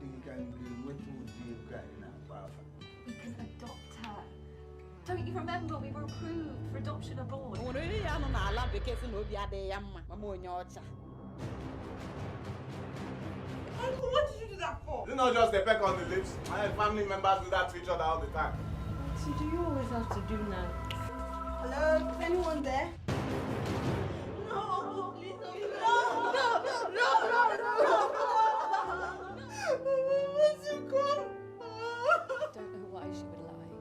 think you can wait to be a guy now? We can adopt her. Don't you remember we were approved for adoption abroad? What did you do that for? It's not just a peck on the lips. My family members do that to each other all the time. So do you always have to do now? Hello? Anyone there? No! Please don't. Don't know why she would lie.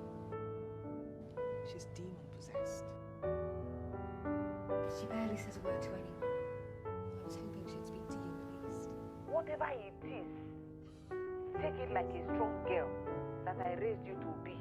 She's demon possessed. She barely says a word to anyone. I was hoping she'd speak to you at least. Whatever it is, take it like a strong girl that I raised you to be.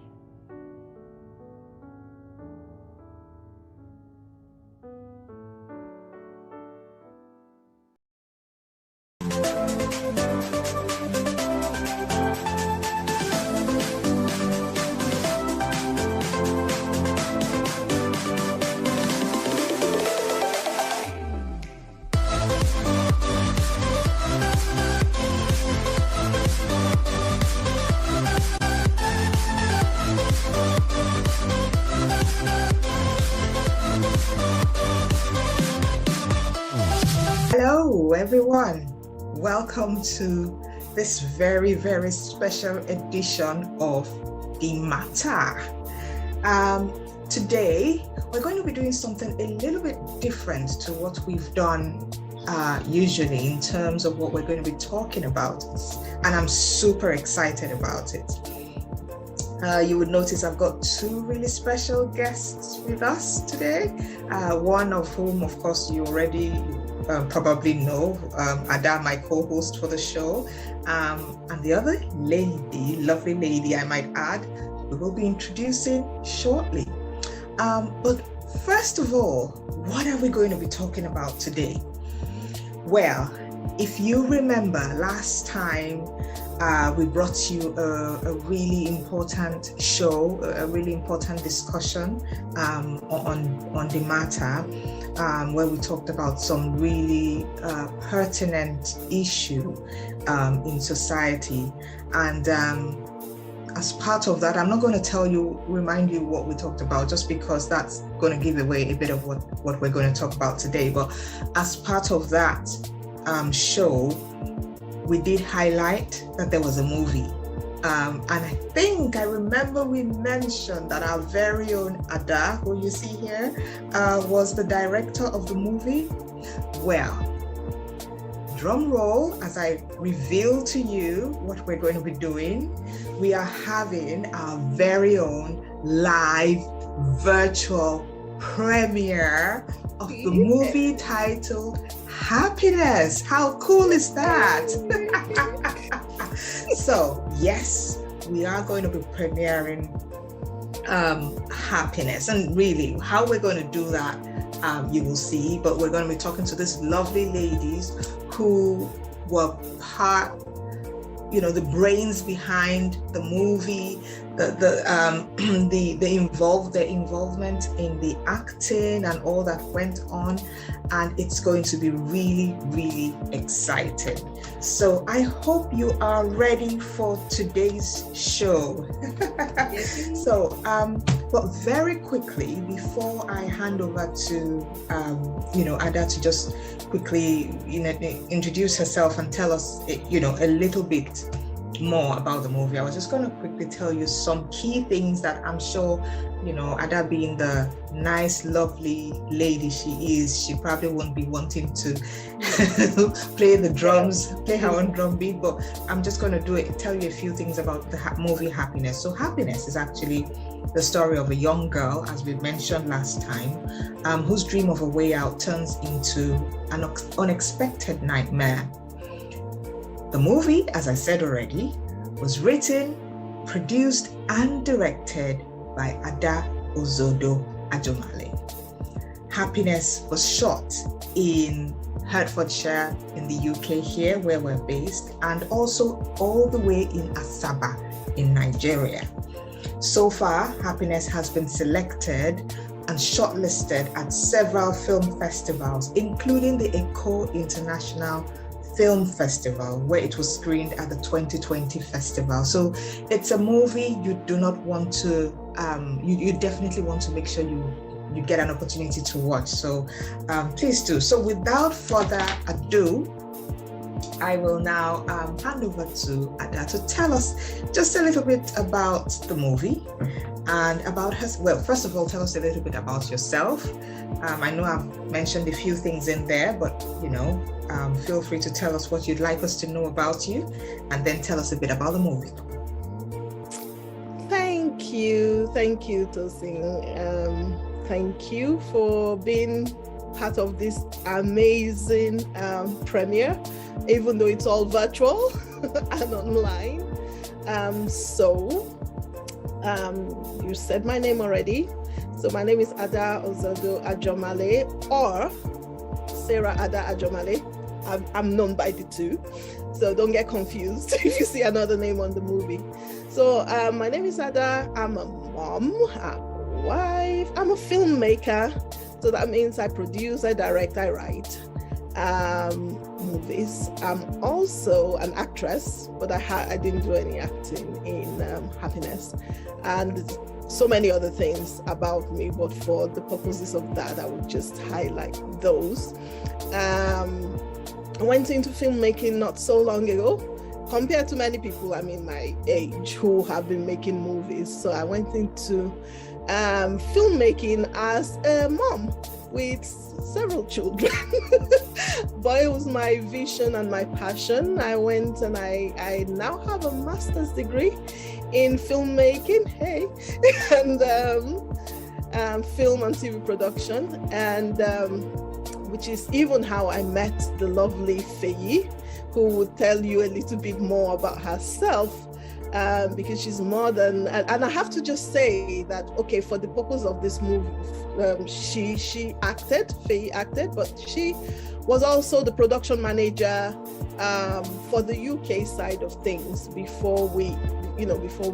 Hello, everyone. Welcome to this very, very special edition of The Matter. Today, we're going to be doing something a little bit different to what we've done usually in terms of what we're going to be talking about. And I'm super excited about it. You would notice I've got two really special guests with us today. One of whom, of course, you already probably know, Ada, my co-host for the show, and the other lady, lovely lady, I might add, we will be introducing shortly. But first of all, what are we going to be talking about today? Well, if you remember last time, we brought you a really important show, a really important discussion on the matter, where we talked about some really pertinent issue in society. And as part of that, I'm not going to remind you what we talked about, just because that's going to give away a bit of what we're going to talk about today. But as part of that show, we did highlight that there was a movie. And I remember we mentioned that our very own Ada, who you see here, was the director of the movie. Well, drum roll as I reveal to you what we're going to be doing. We are having our very own live virtual premiere of the movie titled Happiness. How cool is that? So yes, we are going to be premiering Happiness, and really how we're going to do that you will see, but we're going to be talking to these lovely ladies who were part, the brains behind the movie, their involvement in the acting and all that went on, and it's going to be really, really exciting. So I hope you are ready for today's show. Yes. So, but very quickly, before I hand over to Ada to just quickly introduce herself and tell us a little bit more about the movie, I was just going to quickly tell you some key things that I'm sure, Ada being the nice, lovely lady she is, she probably won't be wanting to play her own drum beat, but I'm just going to tell you a few things about the movie Happiness. So Happiness is actually the story of a young girl, as we mentioned last time, whose dream of a way out turns into an unexpected nightmare. The movie, as I said already, was written, produced, and directed by Ada Ozodo Ajomale. Happiness was shot in Hertfordshire in the UK here, where we're based, and also all the way in Asaba in Nigeria. So far, Happiness has been selected and shortlisted at several film festivals, including the Eko International Film Festival, where it was screened at the 2020 festival. So it's a movie you do not want to, you definitely want to make sure you get an opportunity to watch. So please do. So without further ado, I will now hand over to Ada to tell us just a little bit about the movie and about her. Well, first of all, tell us a little bit about yourself. I know I've mentioned a few things in there, but feel free to tell us what you'd like us to know about you, and then tell us a bit about the movie. Thank you, Tosin. Thank you for being part of this amazing premiere, even though it's all virtual and online. You said my name already. So my name is Ada Ozodo Ajomale, or Sarah Ada Ajomale. I'm known by the two, so don't get confused if you see another name on the movie. So my name is Ada. I'm a mom, I'm a wife, I'm a filmmaker. So that means I produce, I direct, I write movies. I'm also an actress, but I didn't do any acting in Happiness, and so many other things about me, but for the purposes of that, I would just highlight those. I went into filmmaking not so long ago, compared to many people, my age, who have been making movies. So I went into filmmaking as a mom with several children. But it was my vision and my passion. I went and I now have a master's degree in filmmaking, and film and TV production, and which is even how I met the lovely Feyi, who would tell you a little bit more about herself. Because she's more than, and I have to just say that, okay, for the purpose of this movie, Feyi acted, but she was also the production manager for the UK side of things before we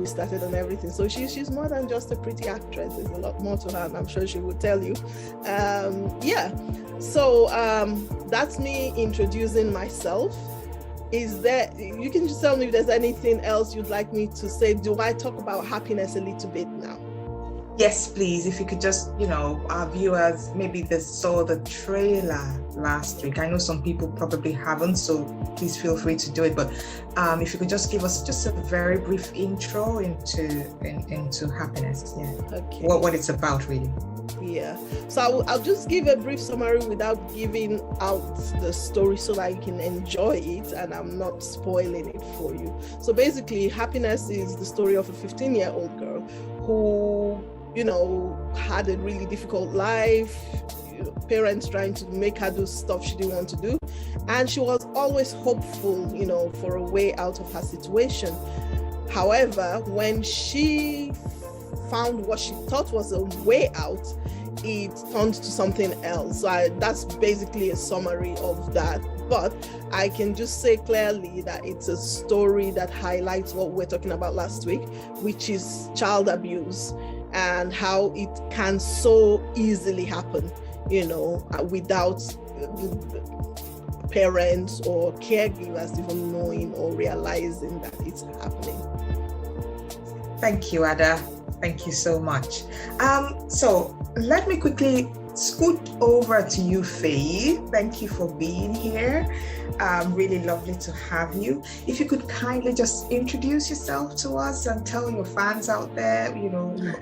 started and everything. So she's more than just a pretty actress. There's a lot more to her, and I'm sure she will tell you. So that's me introducing myself. You can just tell me if there's anything else you'd like me to say. Do I talk about Happiness a little bit now? Yes, please. If you could just, our viewers, maybe they saw the trailer last week. I know some people probably haven't, so please feel free to do it. But if you could just give us just a very brief intro into Happiness. Yeah. Okay. What it's about, really. Yeah. So I'll just give a brief summary without giving out the story so that you can enjoy it, and I'm not spoiling it for you. So basically, Happiness is the story of a 15-year-old girl who, had a really difficult life, parents trying to make her do stuff she didn't want to do. And she was always hopeful, for a way out of her situation. However, when she found what she thought was a way out, it turned to something else. So that's basically a summary of that. But I can just say clearly that it's a story that highlights what we were talking about last week, which is child abuse and how it can so easily happen, without parents or caregivers even knowing or realizing that it's happening. Thank you, Ada. Thank you so much. So let me quickly scoot over to you, Feyi. Thank you for being here. Really lovely to have you. If you could kindly just introduce yourself to us and tell your fans out there,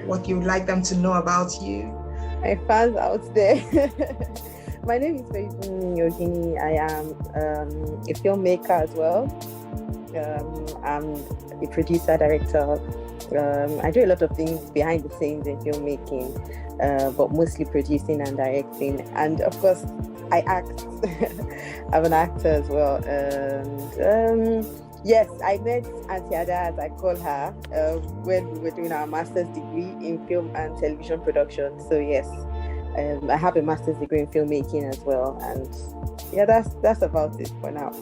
what you'd like them to know about you. My fans out there. My name is Feyifunmi Oginni. I am a filmmaker as well. I'm a producer, director. I do a lot of things behind the scenes in filmmaking, but mostly producing and directing. And of course, I act. I'm an actor as well. And yes, I met Auntie Ada, as I call her, when we were doing our master's degree in film and television production. So yes, I have a master's degree in filmmaking as well. And yeah, that's about it for now.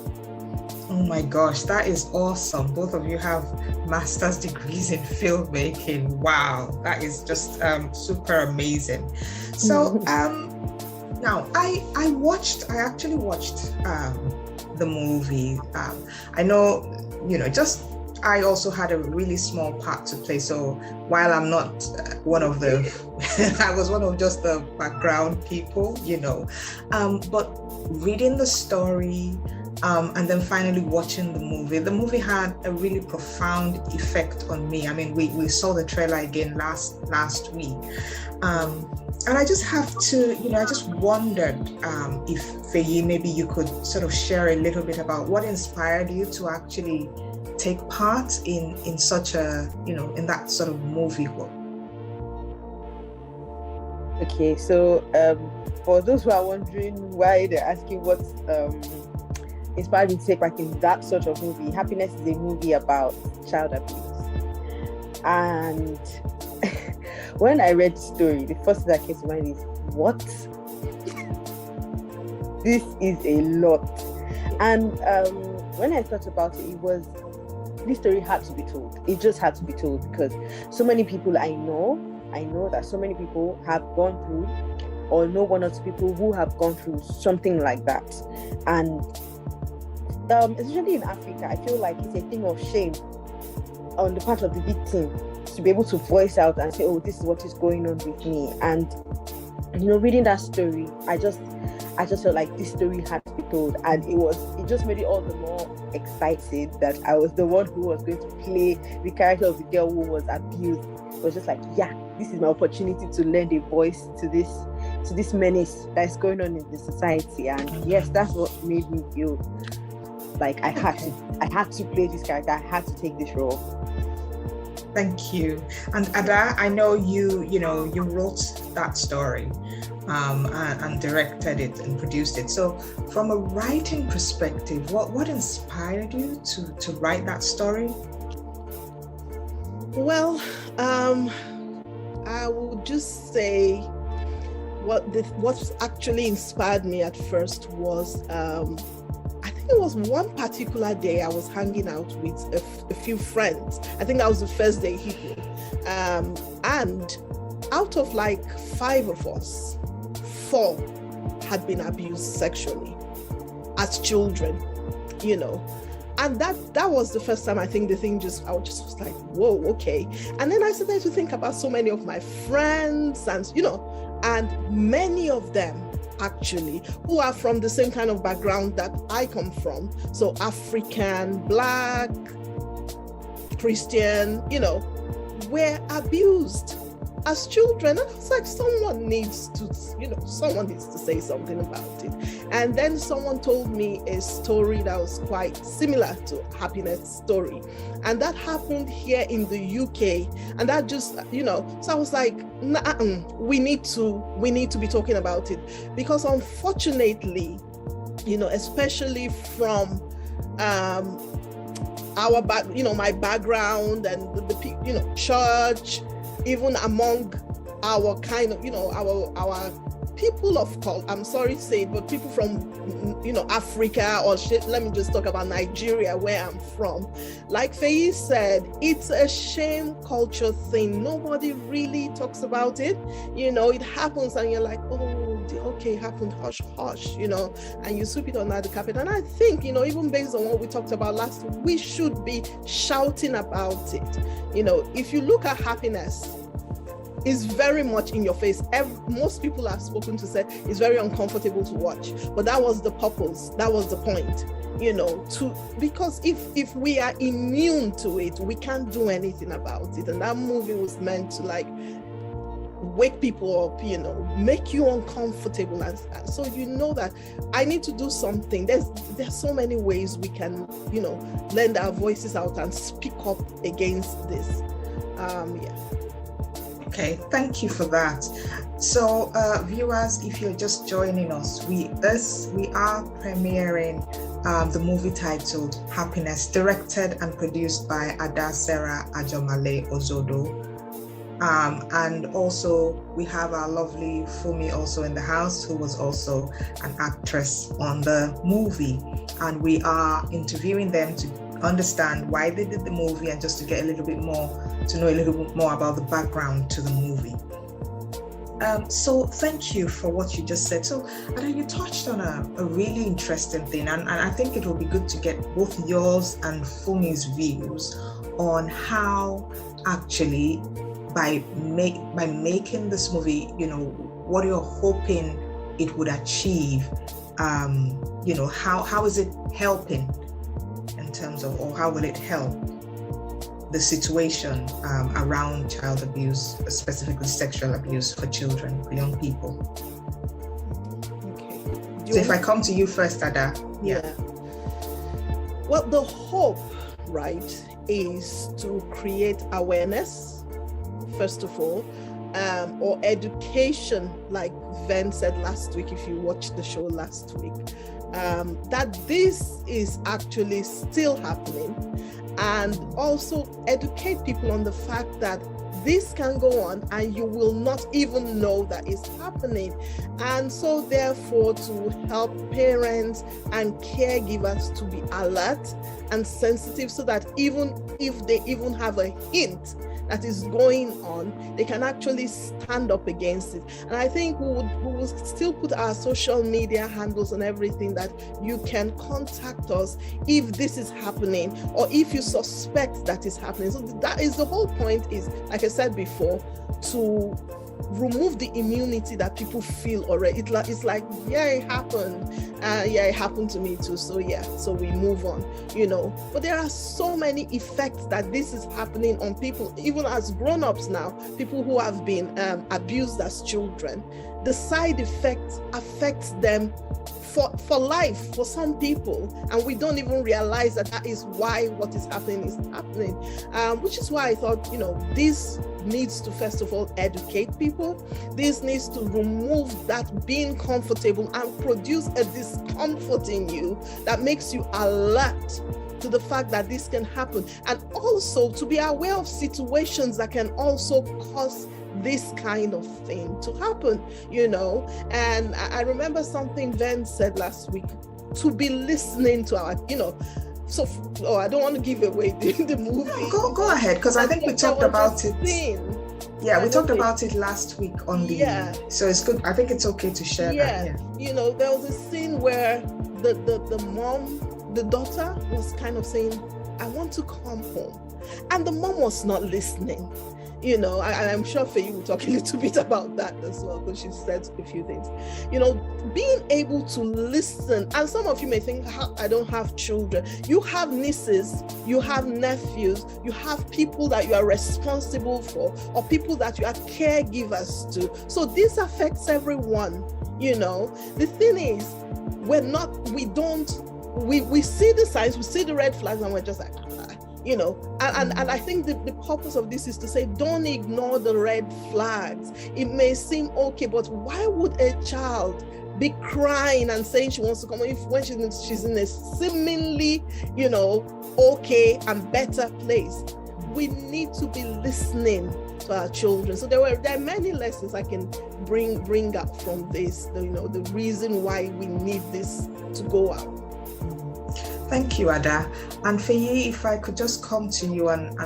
Oh my gosh, that is awesome. Both of you have master's degrees in filmmaking. Wow, that is just super amazing. So now I actually watched the movie. I know, just I also had a really small part to play. So while I'm not one of the, I was one of just the background people, but reading the story, and then finally watching the movie had a really profound effect on me. I mean, we saw the trailer again last week. And I just have to, I just wondered if Feyi, maybe you could sort of share a little bit about what inspired you to actually take part in such a, in that sort of movie. Okay, so for those who are wondering why they're asking what inspired me to take part in that sort of movie, Happiness is a movie about child abuse. And when I read the story, the first thing that came to mind is, what? This is a lot. And when I thought about it, this story had to be told. It just had to be told because so many people I know that so many people have gone through, or know one or two people who have gone through something like that. And especially in Africa, I feel like it's a thing of shame on the part of the victim to be able to voice out and say, oh, this is what is going on with me. And reading that story, I just felt like this story had to be told, and it just made it all the more excited that I was the one who was going to play the character of the girl who was abused. It was just like, yeah, this is my opportunity to lend a voice to this menace that's going on in the society. And yes, that's what made me feel like I had to play this character. I had to take this role. Thank you. And Ada, I know you wrote that story and directed it and produced it. So from a writing perspective, what inspired you to write that story? Well, I would just say what actually inspired me at first was I think it was one particular day I was hanging out with a few friends. I think that was the first day hit me. And out of like 5 of us, 4 had been abused sexually as children, And that was the first time I think I was like, whoa, okay. And then I started to think about so many of my friends and many of them actually who are from the same kind of background that I come from. So African, Black, Christian, were abused as children. And I was like, someone needs to say something about it. And then someone told me a story that was quite similar to Happiness' story. And that happened here in the UK. And that just, so I was like, we need to be talking about it. Because unfortunately, especially from our my background and the church, even among our kind of, our people of color, I'm sorry to say it, but people from, Africa, or let me just talk about Nigeria, where I'm from. Like Feyi said, it's a shame culture thing. Nobody really talks about it. It happens and you're like, oh, okay, it happened, hush, hush, and you sweep it under the carpet. And I think, even based on what we talked about last week, we should be shouting about it. If you look at Happiness, is very much in your face. Most people I've spoken to said it's very uncomfortable to watch, but that was the purpose, that was the point, because if we are immune to it, we can't do anything about it. And that movie was meant to wake people up, make you uncomfortable, and so that I need to do something. There's so many ways we can lend our voices out and speak up against this. Okay, thank you for that. So viewers, if you're just joining us, we are premiering the movie titled Happiness, directed and produced by Ada Ozodo. And also we have our lovely Fumi also in the house, who was also an actress on the movie. And we are interviewing them to understand why they did the movie and just to know a little bit more about the background to the movie. So thank you for what you just said. So Ada, you touched on a really interesting thing, and I think it will be good to get both yours and Fumi's views on how actually by making this movie, what you're hoping it would achieve, how is it helping in terms of, or how will it help the situation around child abuse, specifically sexual abuse for children, for young people. Okay. So if I come to you first, Ada. Yeah. Well, the hope, right, is to create awareness, first of all, or education, like Ven said last week, if you watched the show last week, that this is actually still happening. And also educate people on the fact that this can go on and you will not even know that it's happening. And so therefore, to help parents and caregivers to be alert and sensitive, so that even if they even have a hint that is going on, they can actually stand up against it. And I think we will still put our social media handles and everything, that you can contact us if this is happening or if you suspect that is happening. So that is the whole point, is, like I said before, to remove the immunity that people feel already. It's like, yeah, it happened. Yeah, it happened to me too. So yeah, so we move on, But there are so many effects that this is happening on people, even as grown-ups now, people who have been abused as children. The side effects affects them for life for some people, and we don't even realize that is why what is happening, which is why I thought, this needs to first of all educate people. This needs to remove that being comfortable and produce a discomfort in you that makes you alert to the fact that this can happen, and also to be aware of situations that can also cause this kind of thing to happen, And I remember something Ven said last week, to be listening to our, so, I don't want to give away the movie. No, go ahead, because I think we talked about it. Yeah, we talked about it last week on the, so it's good. I think it's okay to share that. Yeah, there was a scene where the mom, the daughter was kind of saying, I want to come home. And the mom was not listening. I'm sure Feyi will talk a little bit about that as well, because she said a few things. Being able to listen, and some of you may think, I don't have children. You have nieces, you have nephews, you have people that you are responsible for, or people that you are caregivers to. So this affects everyone, The thing is, we see the signs, we see the red flags, and we're just like, and I think the purpose of this is to say, don't ignore the red flags. It may seem okay, but why would a child be crying and saying she wants to come when she's in a seemingly, okay and better place? We need to be listening to our children. So there are many lessons I can bring up from this, the reason why we need this to go out. Thank you, Ada. And Feyi, if I could just come to you and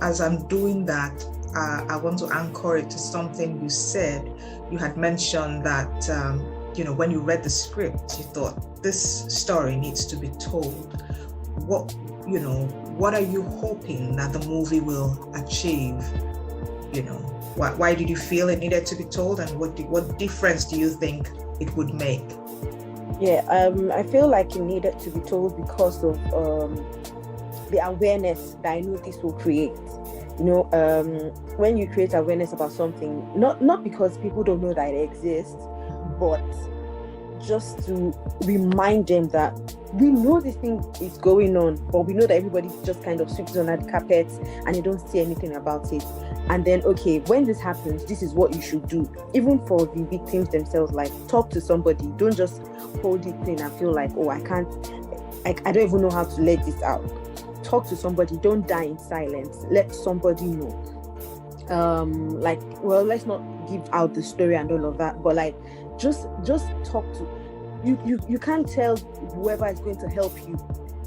as I'm doing that, I want to anchor it to something you said. You had mentioned that, when you read the script, you thought this story needs to be told. What are you hoping that the movie will achieve? Why did you feel it needed to be told, and what difference do you think it would make? Yeah, I feel like it needed to be told because of the awareness that I know this will create. When you create awareness about something, not because people don't know that it exists, but just to remind them that we know this thing is going on, but we know that everybody just kind of sweeps under the carpet and you don't see anything about it. And then, okay, when this happens, this is what you should do. Even for the victims themselves, like, talk to somebody. Don't just hold it in and feel like, oh, I don't even know how to let this out. Talk to somebody. Don't die in silence. Let somebody know. Let's not give out the story and all of that, but just talk to. You can't tell whoever is going to help you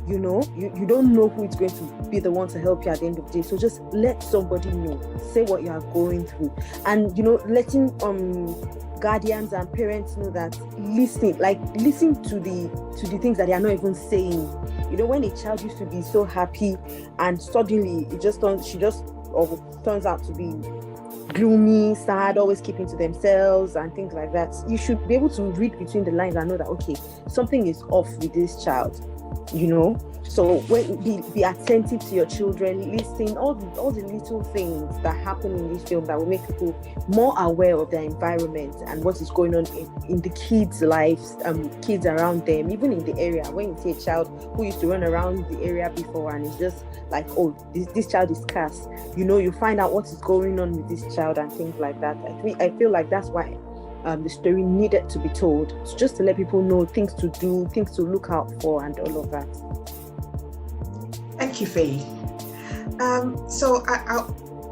You know, you don't know who is going to be the one to help you at the end of the day. So just let somebody know, say what you are going through, and letting guardians and parents know that listen to the things that they are not even saying. When a child used to be so happy and suddenly she turns out to be gloomy, sad, always keeping to themselves and things like that, you should be able to read between the lines and know that, okay, something is off with this child. So be attentive to your children, listen, all the little things that happen in this film that will make people more aware of their environment and what is going on in the kids' lives, kids around them, even in the area. When you see a child who used to run around the area before and it's just like, oh, this child is scarce, you find out what is going on with this child and things like that. I feel like that's why the story needed to be told. It's just to let people know things to do, things to look out for, and all of that. Thank you, Faye. So I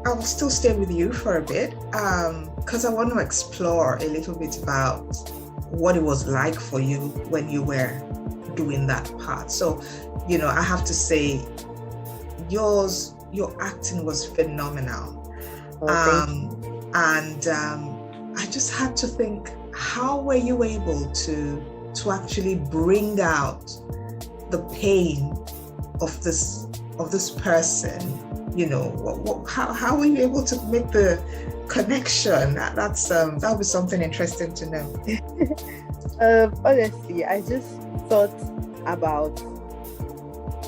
will still stay with you for a bit because I want to explore a little bit about what it was like for you when you were doing that part. So, I have to say, your acting was phenomenal. I just had to think, how were you able to actually bring out the pain of this person? How were you able to make the connection? That would be something interesting to know. Honestly, I just thought about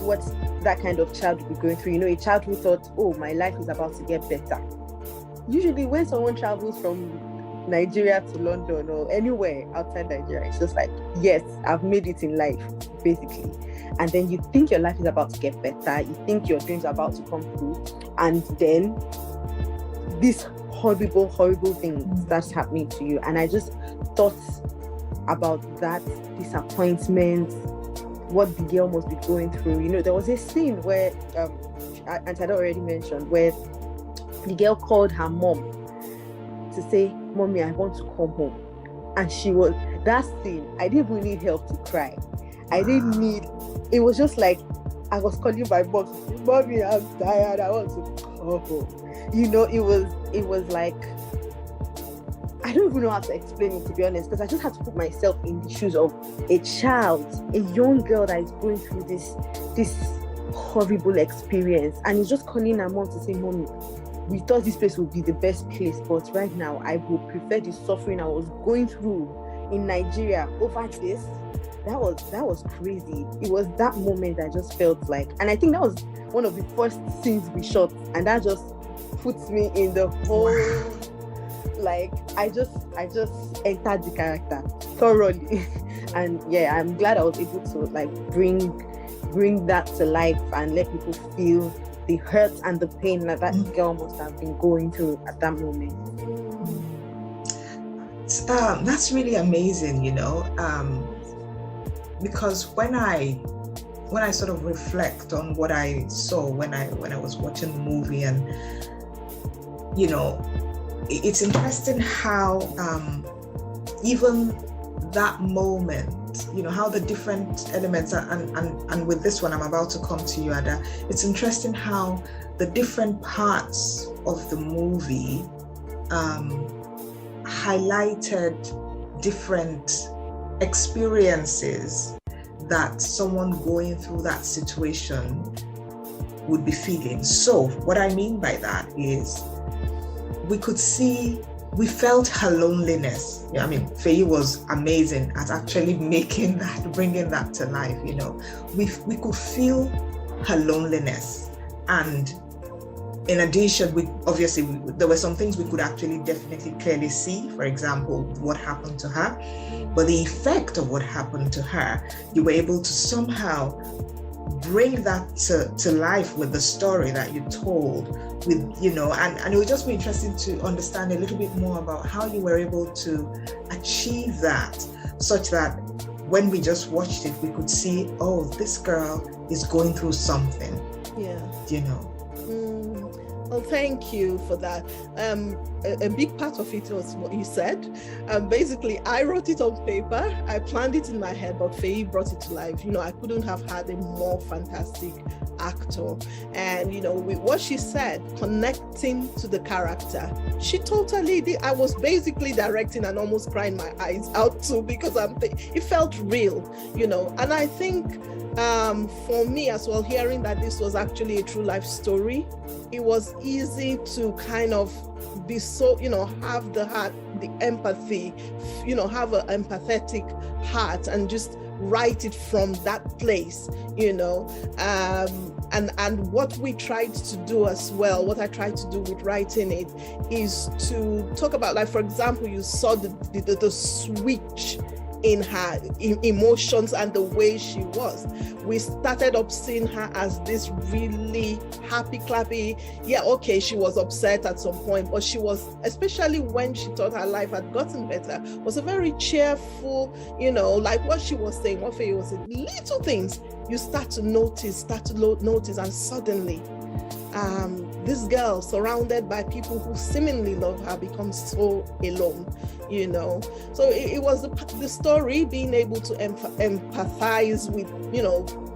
what that kind of child would be going through. A child who thought, oh, my life is about to get better. Usually when someone travels from Nigeria to London or anywhere outside Nigeria, it's just like, yes, I've made it in life, basically. And then you think your life is about to get better, you think your dreams are about to come true, and then this horrible thing starts happening to you. And I just thought about that disappointment, what the girl must be going through. There was a scene where Auntie Ada already mentioned, where the girl called her mom to say, "Mommy, I want to come home." And that scene, I didn't even need help to cry. It was just like, I was calling my mom to say, "Mommy, I'm tired, I want to come home." It was like, I don't even know how to explain it, to be honest, because I just had to put myself in the shoes of a child, a young girl that is going through this horrible experience, and is just calling her mom to say, "Mommy, we thought this place would be the best place, but right now I would prefer the suffering I was going through in Nigeria over this." That was crazy. It was that moment that I just felt like, and I think that was one of the first scenes we shot, and that just puts me in the whole, like, I just entered the character thoroughly. And yeah, I'm glad I was able to like bring that to life and let people feel the hurt and the pain that girl must have been going through at that moment. That's really amazing, because when I sort of reflect on what I saw when I was watching the movie, and it's interesting how even that moment, how the different elements are, and with this one I'm about to come to you, Ada, it's interesting how the different parts of the movie highlighted different experiences that someone going through that situation would be feeling. So what I mean by that is, we felt her loneliness. Faye was amazing at actually bringing that to life. We could feel her loneliness, and in addition, there were some things we could actually definitely clearly see. For example, what happened to her, but the effect of what happened to her, you were able to somehow bring that to life with the story that you told, and it would just be interesting to understand a little bit more about how you were able to achieve that, such that when we just watched it, we could see, oh, this girl is going through something. Yeah. Well, thank you for that. A big part of it was what you said. Basically, I wrote it on paper. I planned it in my head, but Feyi brought it to life. I couldn't have had a more fantastic actor. And, with what she said, connecting to the character, she totally did. I was basically directing and almost crying my eyes out too, because it felt real, And I think for me as well, hearing that this was actually a true life story, it was easy to kind of be so, have the heart, the empathy, have an empathetic heart and just write it from that place, and what we tried to do as well, what I tried to do with writing it is to talk about, like, for example, you saw the switch in her emotions and the way she was. We started up seeing her as this really happy, clappy. Yeah, okay, she was upset at some point, but she was, especially when she thought her life had gotten better, was a very cheerful, like what she was saying, what Feyi was saying, little things you start to notice, and suddenly this girl, surrounded by people who seemingly love her, becomes so alone, So it was the story, being able to empathize with,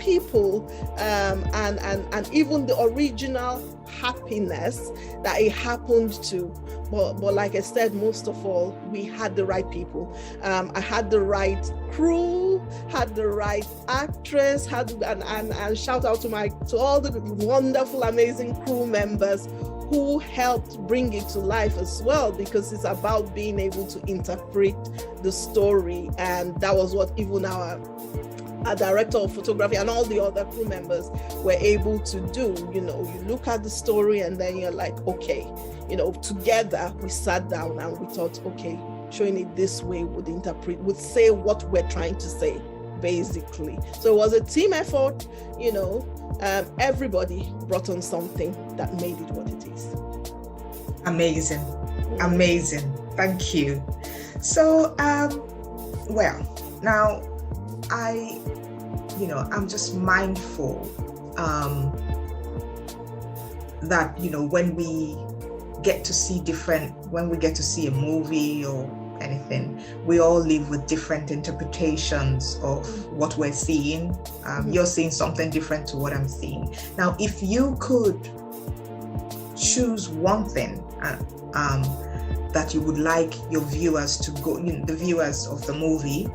people, and even the original happiness that it happened to. But like I said, most of all, we had the right people. I had the right crew, had the right actress, and shout out to all the wonderful, amazing crew members who helped bring it to life as well, because it's about being able to interpret the story. And that was what even our director of photography and all the other crew members were able to do. You look at the story and then you're like, okay, together we sat down and we thought, okay, showing it this way would say what we're trying to say, basically. So it was a team effort, everybody brought on something that made it what it is. Amazing. Thank you. So, now I'm just mindful that, when we get to see a movie or anything, we all live with different interpretations of what we're seeing. You're seeing something different to what I'm seeing. Now, if you could choose one thing that you would like your viewers to go, the viewers of the movie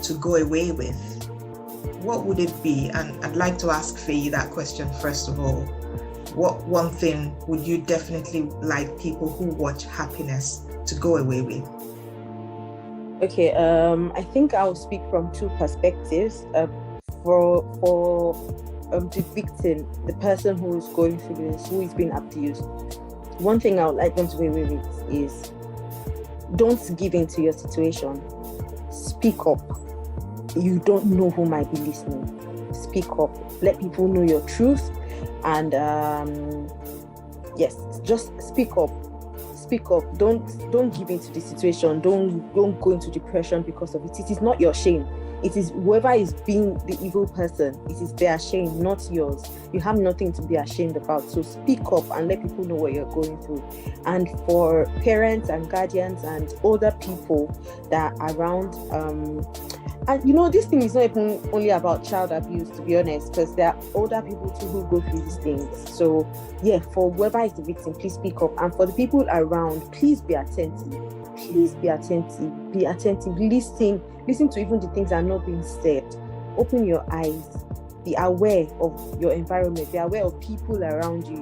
to go away with, what would it be? And I'd like to ask Feyi that question first of all. What one thing would you definitely like people who watch Happiness to go away with? Okay, I think I'll speak from two perspectives. For the victim, the person who is going through this, who is being abused, one thing I would like them to go away with is, don't give in to your situation. Speak up. You don't know who might be listening. Speak up. Let people know your truth. And yes, just speak up. Speak up. Don't give in to the situation. Don't go into depression because of it. It is not your shame. It is whoever is being the evil person. It is their shame, not yours. You have nothing to be ashamed about. So speak up and let people know what you're going through. And for parents and guardians and older people that are around, and this thing is not even only about child abuse, to be honest, because there are older people too who go through these things. So yeah, for whoever is the victim, please speak up. And for the people around, please be attentive. Please be attentive. Be attentive. Listen to even the things that are not being said. Open your eyes. Be aware of your environment. Be aware of people around you.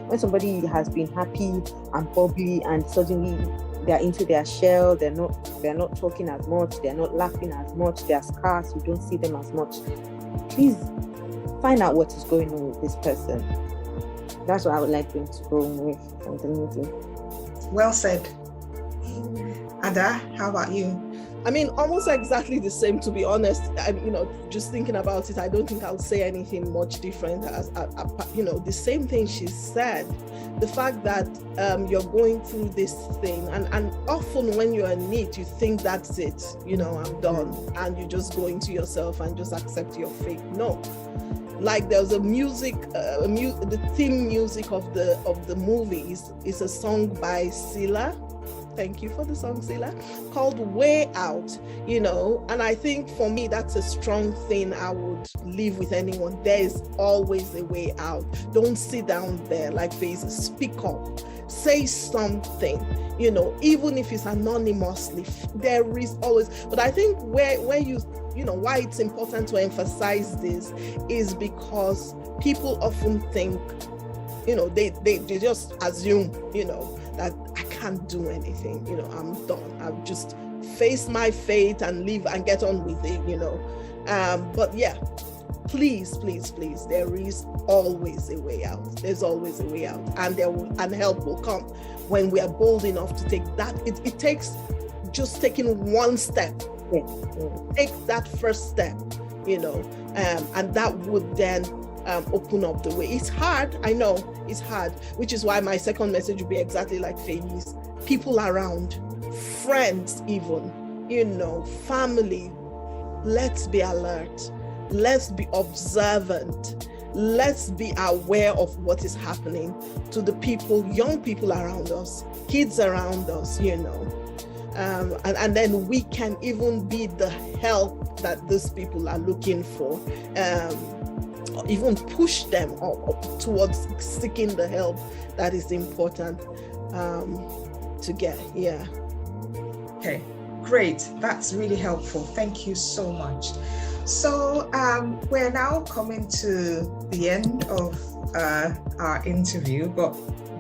When somebody has been happy and bubbly and suddenly they're into their shell, they're not talking as much, they're not laughing as much, they're scarce, you don't see them as much. Please find out what is going on with this person. That's what I would like them to go with from the movie. Well said. Ada, how about you? I mean, almost exactly the same, to be honest. Just thinking about it, I don't think I'll say anything much different. The same thing she said. The fact that you're going through this thing, and often when you're in it, you think that's it. I'm done, and you just go into yourself and just accept your fate. No, like there's a music, the theme music of the movie is a song by Sila. Thank you for the song, Sila, called Way Out, you know, and I think for me, that's a strong thing I would leave with anyone. There is always a way out. Don't sit down there like faces. Speak up, say something, you know, even if it's anonymously, there is always, but I think where you know, why it's important to emphasize this is because people often think, you know, they just assume, you know, that I can't do anything, you know, I'm done. I've just face my fate and live and get on with it, you know. But yeah, please, there is always a way out. There's always a way out, and help will come when we are bold enough to take that. It takes just taking one step. Yeah. Take that first step, you know, and that would then open up the way. It's hard, I know it's hard, which is why my second message would be exactly like Feyi's. People around, friends even, you know, family, let's be alert, let's be observant, let's be aware of what is happening to the people, young people around us, kids around us, you know. And then we can even be the help that these people are looking for, even push them up towards seeking the help that is important to get. Yeah. Okay, great. That's really helpful. Thank you so much. So we're now coming to the end of our interview, but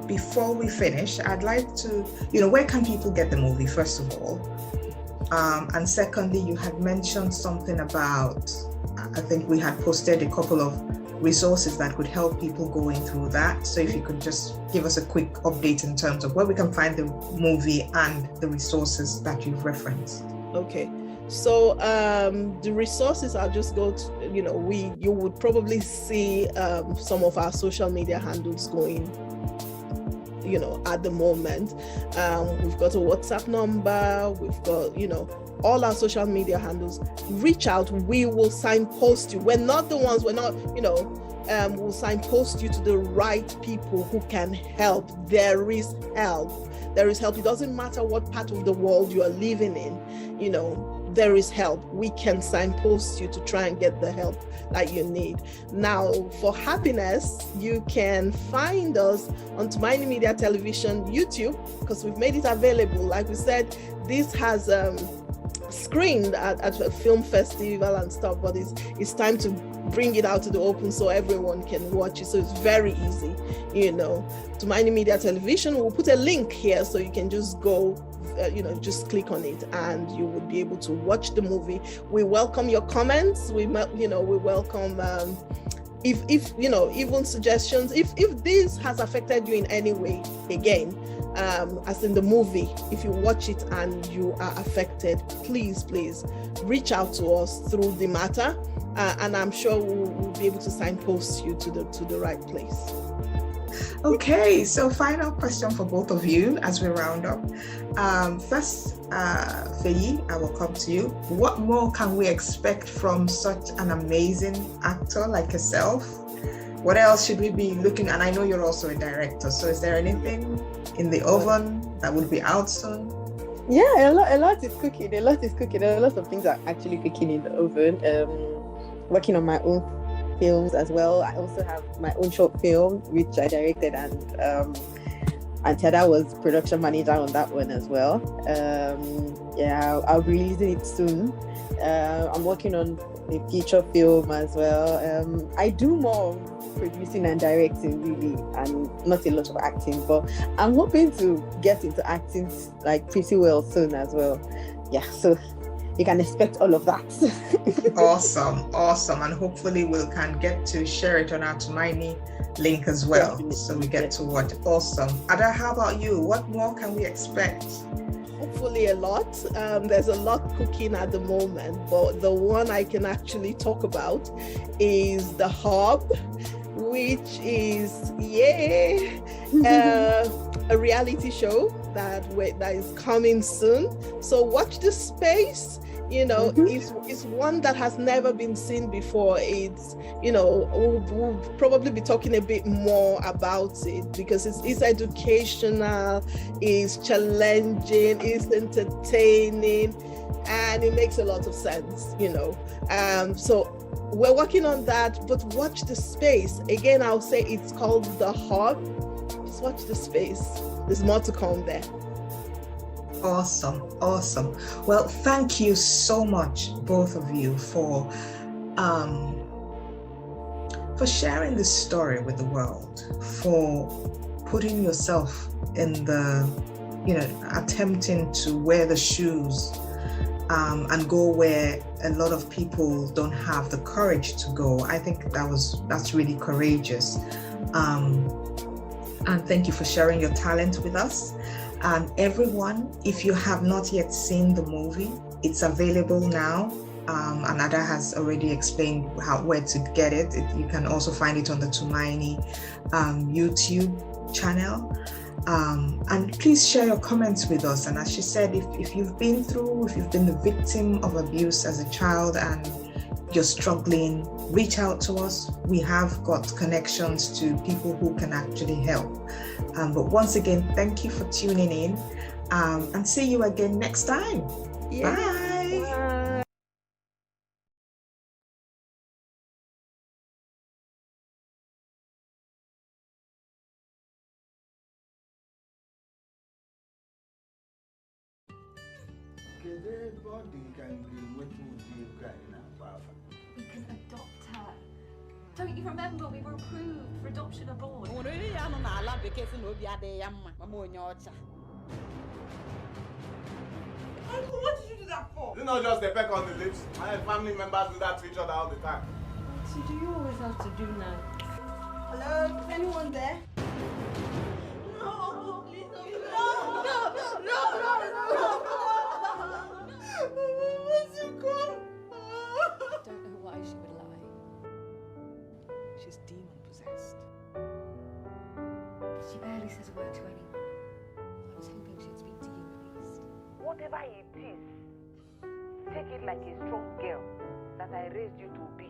before we finish, I'd like to, you know, where can people get the movie, first of all? And secondly, you had mentioned something about, I think we had posted a couple of resources that could help people going through that. So if you could just give us a quick update in terms of where we can find the movie and the resources that you've referenced. Okay. So the resources, I'll just go to, you know, you would probably see some of our social media handles going, you know, at the moment. We've got a WhatsApp number, we've got, you know, all our social media handles. Reach out, we will signpost you. We're not, you know, we'll signpost you to the right people who can help. There is help. It doesn't matter what part of the world you are living in, you know, there is help. We can signpost you to try and get the help that you need. Now, for Happiness, you can find us on Tumaini Media Television YouTube, because we've made it available. Like we said, this has screened at a film festival and stuff, but it's time to bring it out to the open so everyone can watch it. So it's very easy, you know. Tumaini Media Television, we'll put a link here so you can just go, you know, just click on it and you would be able to watch the movie. We welcome your comments. We welcome if you know, even suggestions. If this has affected you in any way, again, as in the movie, if you watch it and you are affected, please reach out to us through the matter, and I'm sure we'll be able to signpost you to the right place. Okay, so final question for both of you as we round up. First, Feyi, I will come to you. What more can we expect from such an amazing actor like yourself? What else should we be looking at? And I know you're also a director, so is there anything in the oven that would be out soon? Yeah, a lot is cooking. There are lots of things that are actually cooking in the oven. Working on my own films as well. I also have my own short film which I directed, and Tada was production manager on that one as well. Yeah, I'll be releasing it soon. I'm working on a feature film as well. I do more producing and directing really, and not a lot of acting, but I'm hoping to get into acting like pretty well soon as well. Yeah, so you can expect all of that. Awesome. And hopefully we can get to share it on our Tumaini link as well. Definitely. So we get to watch. Awesome. Ada, how about you? What more can we expect? Hopefully a lot. There's a lot cooking at the moment, but the one I can actually talk about is The Hub, which is a reality show that is coming soon. So watch this space. it's one that has never been seen before. It's, we'll probably be talking a bit more about it because it's educational, it's challenging, it's entertaining, and it makes a lot of sense, So we're working on that, but watch the space. Again, I'll say it's called The Hub. Just watch the space. There's more to come there. Awesome. Well, thank you so much, both of you, for sharing this story with the world, for putting yourself in the, attempting to wear the shoes and go where a lot of people don't have the courage to go. I think that's really courageous. And thank you for sharing your talent with us. Everyone, if you have not yet seen the movie, it's available now. And Ada has already explained where to get it. You can also find it on the Tumaini YouTube channel. And please share your comments with us. And as she said, if you've been the victim of abuse as a child and you're struggling, reach out to us. We have got connections to people who can actually help. But once again, thank you for tuning in, and see you again next time. Yeah. Bye. Bye. We can adopt her. Don't you remember we were approved for adoption abroad? What did you do that for? It's not just a peck on the lips. My family members do that to each other all the time. So do you always have to do that? Hello, is anyone there? No, please don't. I don't know why she would lie. She's demon possessed. She barely says a word to anyone. I was hoping she'd speak to you at least. Whatever it is, take it like a strong girl that I raised you to be.